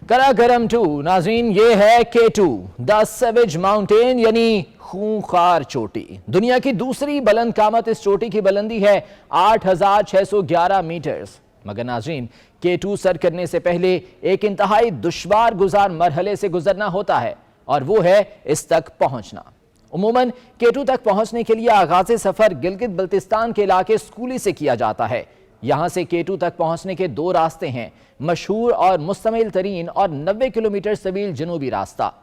कराकरम 2 नाज़रीन, ये है K2 द सेवेज माउंटेन यानी खूंखार चोटी। दुनिया की दूसरी बुलंद कामत इस चोटी की बुलंदी है 8,611 मीटर्स। मगर नाज़रीन, K2 सर करने से पहले एक इंतहाई दुश्वार गुजार मरहले से गुजरना होता है और वो है इस तक पहुंचना। उमूमन K2 तक पहुंचने के लिए आगाज़ सफर गिलगित बल्तिस्तान के इलाके स्कूली से किया जाता है। यहां से K2 तक पहुंचने के दो रास्ते हैं, मशहूर और मुस्तमिल तरीन और 90 किलोमीटर तवील जनूबी रास्ता।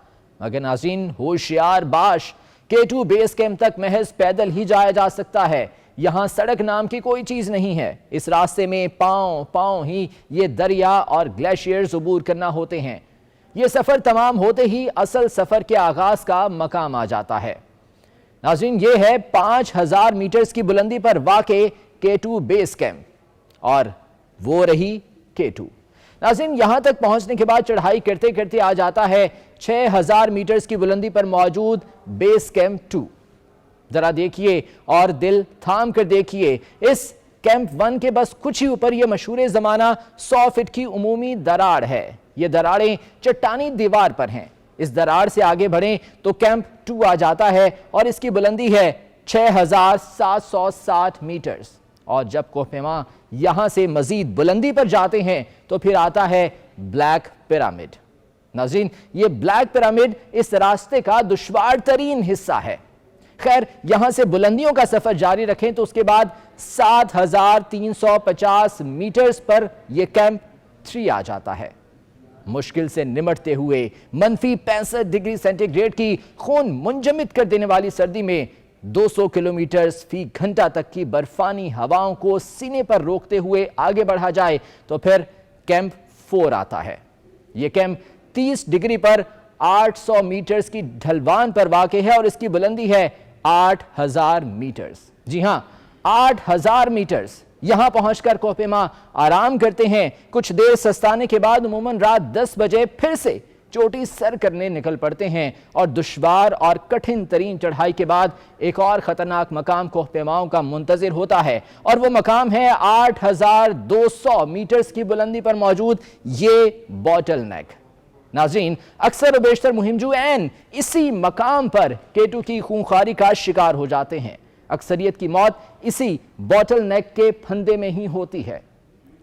मगर नाज़रीन, होशियार बाश, K2 बेस कैंप तक महज पैदल ही जाया जा सकता है। यहां सड़क नाम की कोई चीज नहीं है। इस रास्ते में पांव पांव ही ये दरिया और ग्लेशियर्स अबूर करना होते हैं। ये सफर तमाम होते ही असल सफर के आगाज का मकाम आ जाता है। नाज़रीन, ये है 5,000 मीटर्स की बुलंदी पर वाक़े K2 बेस कैंप और वो रही K2। नाज़रीन, यहां तक पहुंचने के बाद चढ़ाई करते करते आ जाता है 6,000 मीटर्स की बुलंदी पर मौजूद बेस कैंप 2। जरा देखिए और दिल थाम कर देखिए, इस कैंप 1 के बस कुछ ही ऊपर यह मशहूर जमाना 100 फीट की उमूमी दरार है। ये दरारें चट्टानी दीवार पर हैं। इस दरार से आगे बढ़ें तो कैंप 2 आ जाता है और इसकी बुलंदी है 6,760 मीटर्स। और जब कोहपेमा यहां से मजीद बुलंदी पर जाते हैं तो फिर आता है ब्लैक पिरामिड। नाज़रीन, ये ब्लैक पिरामिड इस रास्ते का दुश्वार तरीन हिस्सा है। खैर, यहां से बुलंदियों का सफर जारी रखें तो उसके बाद 7,350 मीटर्स पर यह कैंप 3 आ जाता है। मुश्किल से निमटते हुए -65 डिग्री सेंटीग्रेड की खून मुंजमिद कर देने वाली सर्दी में 200 किलोमीटर फी घंटा तक की बर्फानी हवाओं को सीने पर रोकते हुए आगे बढ़ा जाए तो फिर कैंप 4 आता है। यह कैंप 30 डिग्री पर 800 मीटर्स की ढलवान पर वाक़ है और इसकी बुलंदी है 8,000 मीटर्स। जी हां, 8,000 मीटर्स। यहां पहुंचकर कोहपेमा आराम करते हैं। कुछ देर सस्ताने के बाद उमूमन रात 10 बजे फिर से चोटी सर करने निकल पड़ते हैं और दुश्वार और कठिन तरीन चढ़ाई के बाद एक और खतरनाक मकाम कोहपेमाओं का मुंतजिर होता है और वो मकाम है 8,200 मीटर्स की बुलंदी पर मौजूद ये बॉटल नेक। नाज़रीन, अक्सर बेशतर मुहिमजू ऐन इसी मकाम पर K2 की खूंखारी का शिकार हो जाते हैं। अक्सरियत की मौत इसी बॉटल नेक के फंदे में ही होती है।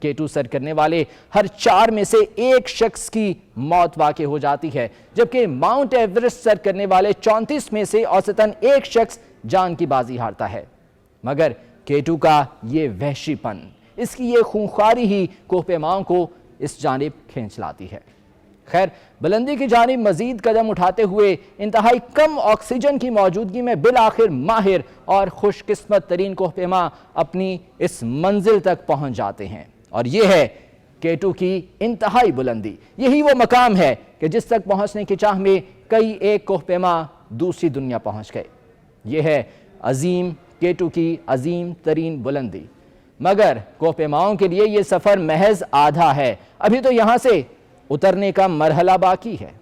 K2 सर करने वाले हर 4 में से एक शख्स की मौत वाक़ई हो जाती है, जबकि माउंट एवरेस्ट सर करने वाले 34 में से औसतन एक शख्स जान की बाजी हारता है। मगर K2 का ये वहशीपन, इसकी ये खूंखारी ही कोहपेमाओं को इस जानिब खींच लाती है। खैर, बुलंदी की जानिब मजीद कदम उठाते हुए इंतहाई कम ऑक्सीजन की मौजूदगी में बिल आखिर माहिर और खुशकिस्मत तरीन कोहपेमा अपनी इस मंजिल तक पहुंच जाते हैं और यह है K2 की इंतहाई बुलंदी। यही वो मकाम है कि जिस तक पहुंचने की चाह में कई एक कोहपेमा दूसरी दुनिया पहुंच गए। यह है अजीम K2 की अजीम तरीन बुलंदी। मगर कोहपेमाओं के लिए यह सफर महज आधा है। अभी तो यहां से उतरने का मरहला बाकी है।